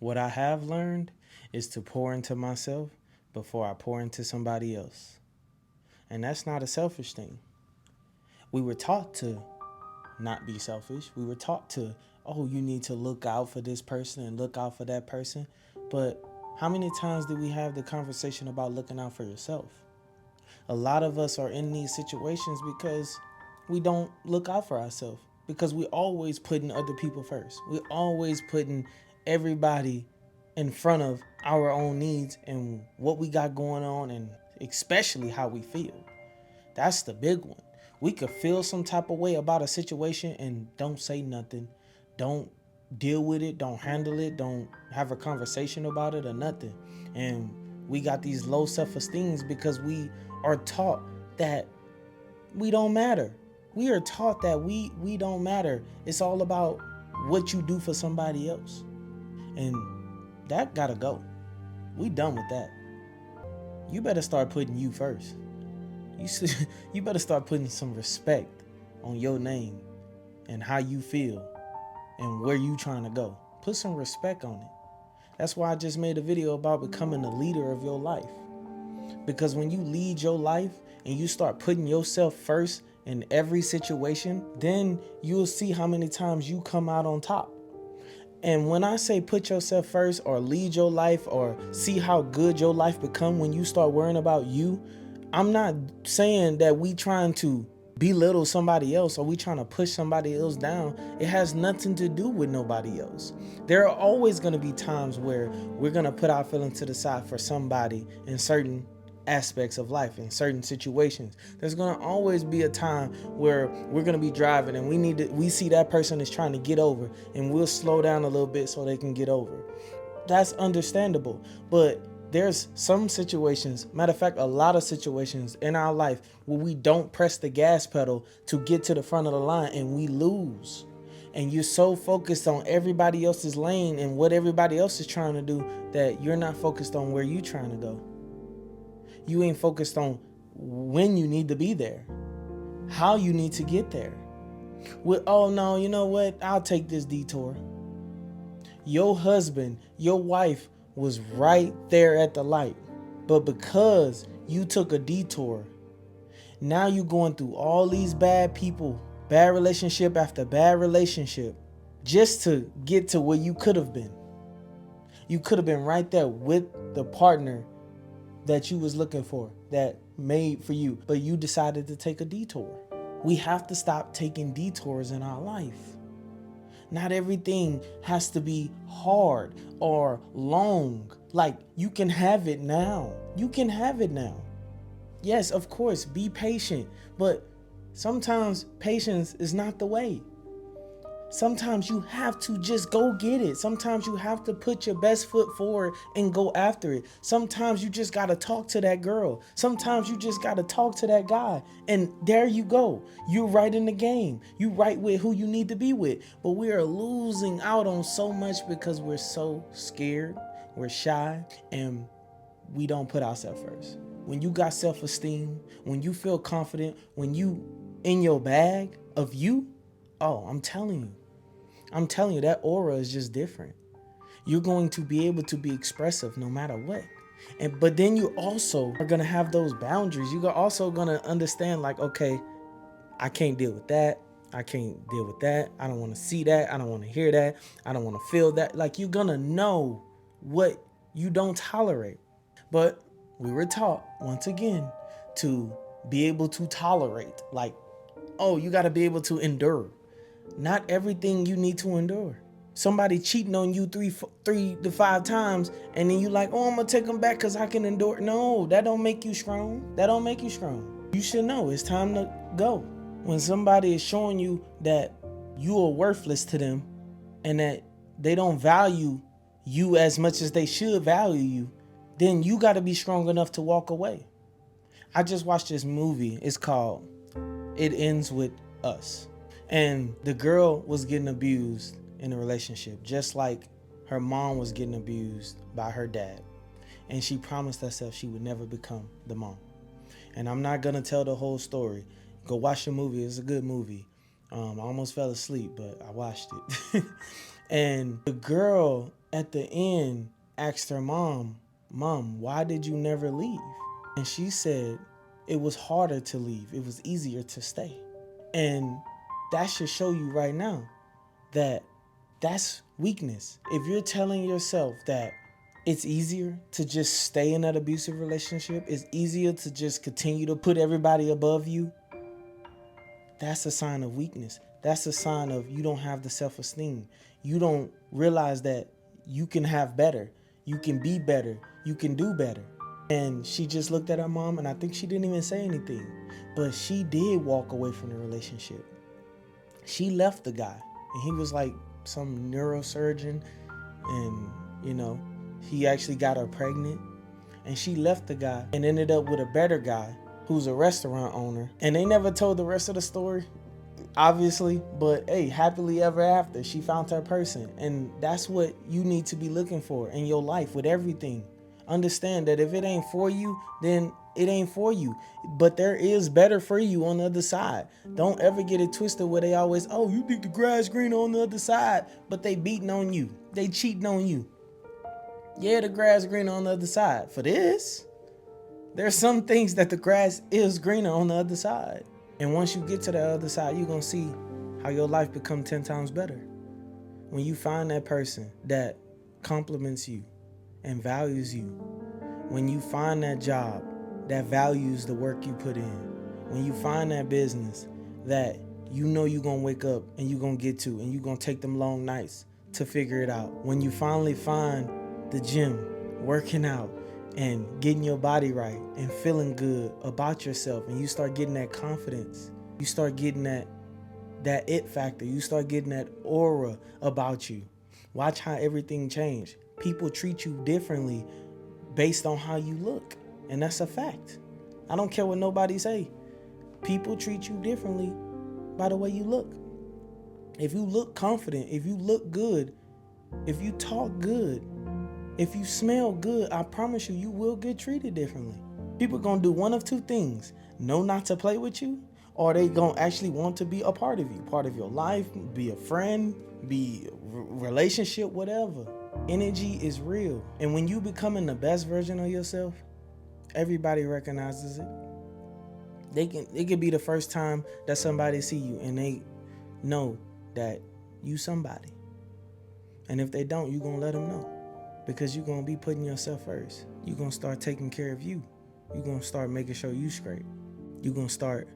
What I have learned is to pour into myself before I pour into somebody else. And that's not a selfish thing. We were taught to not be selfish. We were taught to, oh, you need to look out for this person and look out for that person. But how many times did we have the conversation about looking out for yourself? A lot of us are in these situations because we don't look out for ourselves, because we always putting other people first. We always putting everybody in front of our own needs and what we got going on, and especially how we feel. That's the big one. We could feel some type of way about a situation and don't say nothing. Don't deal with it. Don't handle it. Don't have a conversation about it or nothing. And we got these low self-esteems because we are taught that we don't matter. We are taught that we don't matter. It's all about what you do for somebody else. And that gotta go. We done with that. You better start putting you first. You better start putting some respect on your name and how you feel and where you trying to go. Put some respect on it. That's why I just made a video about becoming the leader of your life. Because when you lead your life and you start putting yourself first in every situation, then you'll see how many times you come out on top. And when I say put yourself first or lead your life or see how good your life become when you start worrying about you, I'm not saying that we trying to belittle somebody else or we trying to push somebody else down. It has nothing to do with nobody else. There are always going to be times where we're going to put our feelings to the side for somebody in certain aspects of life, in certain situations. There's going to always be a time where we're going to be driving and we see that person is trying to get over, and we'll slow down a little bit so they can get over. That's understandable. But there's some situations, matter of fact, a lot of situations in our life where we don't press the gas pedal to get to the front of the line and we lose. And you're so focused on everybody else's lane and what everybody else is trying to do that you're not focused on where you're trying to go. You ain't focused on when you need to be there, how you need to get there. Oh no, you know what? I'll take this detour. Your husband, your wife was right there at the light. But because you took a detour, now you're going through all these bad people, bad relationship after bad relationship, just to get to where you could have been. You could have been right there with the partner that you was looking for, that made for you, but you decided to take a detour. We have to stop taking detours in our life. Not everything has to be hard or long. Like, you can have it now. You can have it now. Yes, of course, be patient, but sometimes patience is not the way. Sometimes you have to just go get it. Sometimes you have to put your best foot forward and go after it. Sometimes you just got to talk to that girl. Sometimes you just got to talk to that guy. And there you go. You're right in the game. You right with who you need to be with. But we are losing out on so much because we're so scared. We're shy and we don't put ourselves first. When you got self-esteem, when you feel confident, when you in your bag of you, oh, I'm telling you, that aura is just different. You're going to be able to be expressive no matter what. But then you also are going to have those boundaries. You're also going to understand, like, okay, I can't deal with that. I can't deal with that. I don't want to see that. I don't want to hear that. I don't want to feel that. Like, you're going to know what you don't tolerate. But we were taught, once again, to be able to tolerate. Like, oh, you got to be able to endure. Not everything you need to endure. Somebody cheating on you 3 to 5 times, and then you like, oh, I'm gonna take them back because I can endure. No, that don't make you strong. That don't make you strong. You should know it's time to go. When somebody is showing you that you are worthless to them and that they don't value you as much as they should value you, then you got to be strong enough to walk away. I just watched this movie. It's called It Ends With Us. And the girl was getting abused in a relationship, just like her mom was getting abused by her dad. And she promised herself she would never become the mom. And I'm not going to tell the whole story. Go watch the movie. It's a good movie. I almost fell asleep, but I watched it. And the girl at the end asked her mom, why did you never leave? And she said, it was harder to leave. It was easier to stay. And that should show you right now that that's weakness. If you're telling yourself that it's easier to just stay in that abusive relationship, it's easier to just continue to put everybody above you, that's a sign of weakness. That's a sign of you don't have the self-esteem. You don't realize that you can have better. You can be better. You can do better. And she just looked at her mom, and I think she didn't even say anything. But she did walk away from the relationship. She left the guy, and he was like some neurosurgeon, and he actually got her pregnant. And she left the guy and ended up with a better guy who's a restaurant owner. And they never told the rest of the story, obviously, but hey, happily ever after, she found her person. And that's what you need to be looking for in your life with everything. Understand that if it ain't for you, then it ain't for you. But there is better for you on the other side. Don't ever get it twisted where they always, oh, you think the grass green on the other side, but they beating on you. They cheating on you. Yeah, the grass green on the other side. For this, there's some things that the grass is greener on the other side. And once you get to the other side, you're going to see how your life become 10 times better. When you find that person that compliments you and values you. When you find that job that values the work you put in. When you find that business that you're going to wake up and you're going to get to, and you're going to take them long nights to figure it out. When you finally find the gym, working out and getting your body right and feeling good about yourself, and you start getting that confidence, you start getting that it factor, you start getting that aura about you. Watch how everything changed. People treat you differently based on how you look, and that's a fact. I don't care what nobody say. People treat you differently by the way you look. If you look confident, if you look good, if you talk good, if you smell good, I promise you, you will get treated differently. People gonna do one of two things: know not to play with you, or they gonna actually want to be a part of you, part of your life, be a friend, be a relationship, whatever. Energy is real. And when you becoming the best version of yourself, everybody recognizes it. It could be the first time that somebody see you and they know that you somebody. And if they don't, you gonna let them know. Because you're going to be putting yourself first. You're going to start taking care of you. You're going to start making sure you straight. You're going to start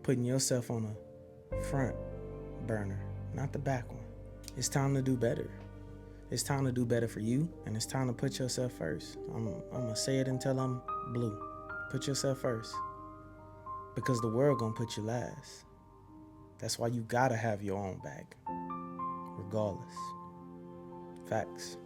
putting yourself on a front burner, not the back one. It's time to do better. It's time to do better for you, and it's time to put yourself first. I'm going to say it until I'm blue. Put yourself first. Because the world going to put you last. That's why you got to have your own back, regardless. Facts.